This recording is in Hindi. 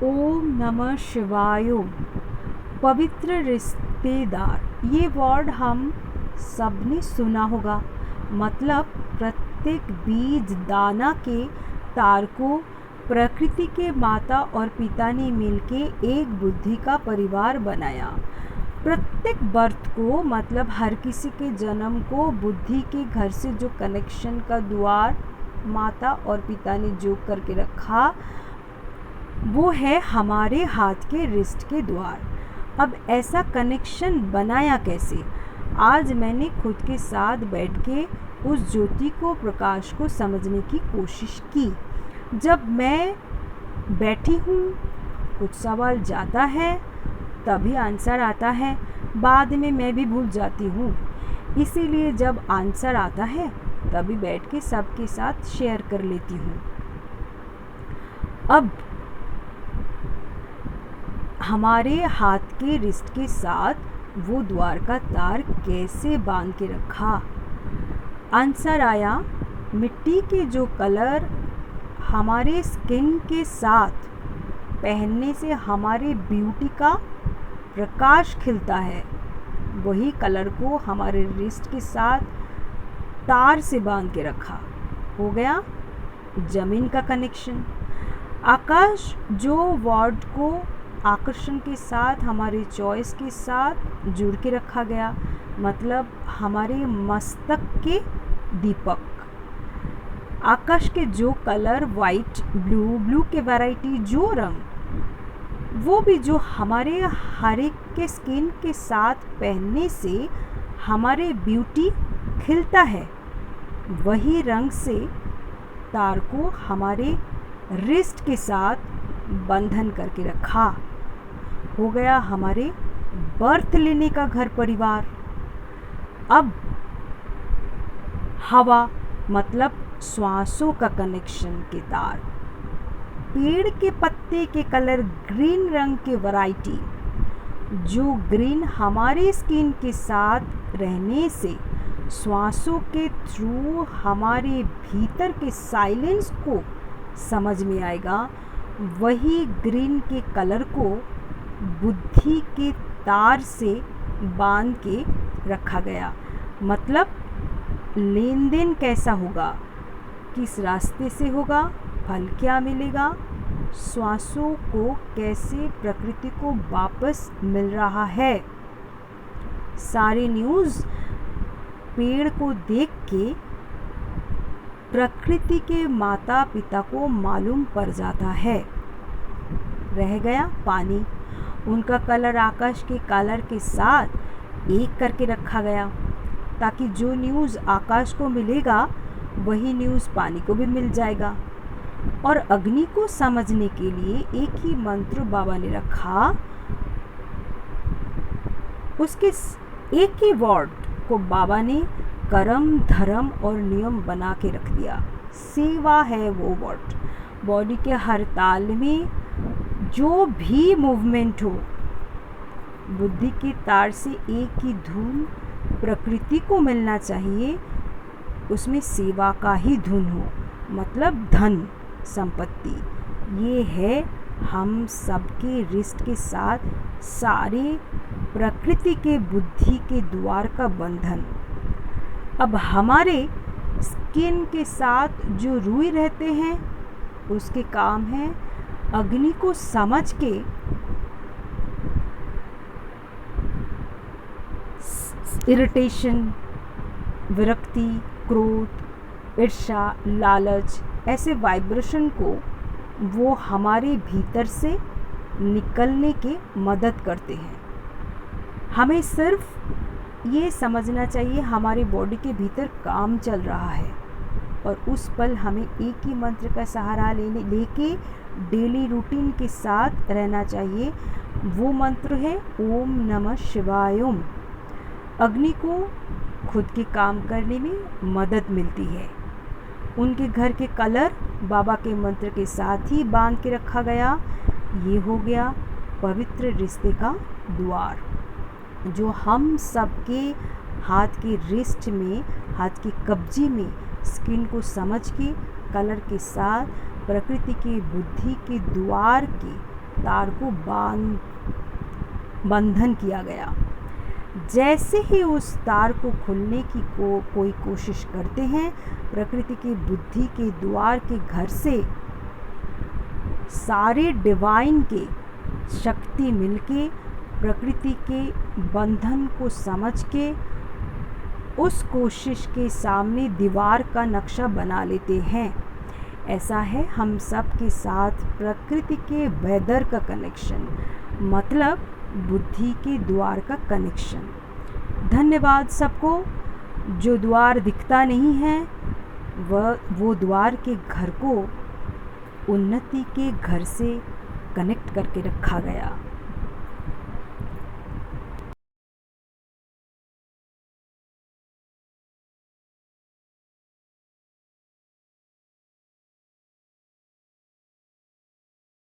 ओम नमः शिवाय। पवित्र रिश्तेदार, ये वर्ड हम सब ने सुना होगा। मतलब प्रत्येक बीज दाना के तार को प्रकृति के माता और पिता ने मिलके एक बुद्धि का परिवार बनाया। प्रत्येक बर्थ को, मतलब हर किसी के जन्म को, बुद्धि के घर से जो कनेक्शन का द्वार माता और पिता ने जो करके रखा, वो है हमारे हाथ के रिस्ट के द्वार। अब ऐसा कनेक्शन बनाया कैसे? आज मैंने खुद के साथ बैठ के उस ज्योति को, प्रकाश को समझने की कोशिश की। जब मैं बैठी हूँ, कुछ सवाल जाता है, तभी आंसर आता है। बाद में मैं भी भूल जाती हूँ, इसीलिए जब आंसर आता है तभी बैठ के सबके साथ शेयर कर लेती हूँ। अब हमारे हाथ के रिस्ट के साथ वो द्वार का तार कैसे बांध के रखा? आंसर आया, मिट्टी के जो कलर हमारे स्किन के साथ पहनने से हमारे ब्यूटी का प्रकाश खिलता है, वही कलर को हमारे रिस्ट के साथ तार से बांध के रखा। हो गया जमीन का कनेक्शन। आकाश जो वर्ड को आकर्षण के साथ, हमारे चॉइस के साथ जुड़ के रखा गया, मतलब हमारे मस्तक के दीपक। आकाश के जो कलर, वाइट, ब्लू के वैरायटी जो रंग, वो भी जो हमारे हर एक के स्किन के साथ पहनने से हमारे ब्यूटी खिलता है, वही रंग से तार को हमारे रिस्ट के साथ बंधन करके रखा। हो गया हमारे बर्थ लेने का घर परिवार। अब हवा, मतलब श्वासों का कनेक्शन के तार। पेड़ के पत्ते के कलर ग्रीन रंग के वैरायटी, जो ग्रीन हमारे स्किन के साथ रहने से श्वासों के थ्रू हमारे भीतर के साइलेंस को समझ में आएगा, वही ग्रीन के कलर को बुद्धि के तार से बांध के रखा गया। मतलब लेन देन कैसा होगा, किस रास्ते से होगा, फल क्या मिलेगा, श्वासों को कैसे प्रकृति को वापस मिल रहा है। सारी न्यूज़ पेड़ को देख के प्रकृति के माता पिता को मालूम पड़ जाता है। रह गया पानी, उनका कलर आकाश के कलर के साथ एक करके रखा गया, ताकि जो न्यूज़ आकाश को मिलेगा वही न्यूज़ पानी को भी मिल जाएगा। और अग्नि को समझने के लिए एक ही मंत्र बाबा ने रखा, उसके एक ही वर्ड को बाबा ने कर्म, धर्म और नियम बना के रख दिया। सेवा है वो वर्ड। बॉडी के हर ताल में जो भी मूवमेंट हो, बुद्धि के तार से एक ही धुन प्रकृति को मिलना चाहिए, उसमें सेवा का ही धुन हो, मतलब धन संपत्ति। ये है हम सबके रिस्ट के साथ सारे प्रकृति के बुद्धि के द्वार का बंधन। अब हमारे स्किन के साथ जो रुई रहते हैं, उसके काम है अग्नि को समझ के इरिटेशन, विरक्ति, क्रोध, ईर्ष्या, लालच, ऐसे वाइब्रेशन को वो हमारे भीतर से निकलने के मदद करते हैं। हमें सिर्फ ये समझना चाहिए हमारी बॉडी के भीतर काम चल रहा है, और उस पल हमें एक ही मंत्र का सहारा लेके डेली रूटीन के साथ रहना चाहिए। वो मंत्र है ओम नमः शिवाय। अग्नि को खुद के काम करने में मदद मिलती है। उनके घर के कलर बाबा के मंत्र के साथ ही बांध के रखा गया। ये हो गया पवित्र रिश्ते का द्वार, जो हम सबके हाथ के रिस्ट में, हाथ के कब्जे में स्किन को समझ के कलर के साथ प्रकृति के बुद्धि के द्वार के तार को बंधन किया गया। जैसे ही उस तार को खोलने की कोई कोशिश करते हैं, प्रकृति की बुद्धि के द्वार के घर से सारे डिवाइन के शक्ति मिलके प्रकृति के बंधन को समझ के उस कोशिश के सामने दीवार का नक्शा बना लेते हैं। ऐसा है हम सब के साथ प्रकृति के वेदर का कनेक्शन, मतलब बुद्धि के द्वार का कनेक्शन। धन्यवाद सबको। जो द्वार दिखता नहीं है वो द्वार के घर को उन्नति के घर से कनेक्ट करके रखा गया।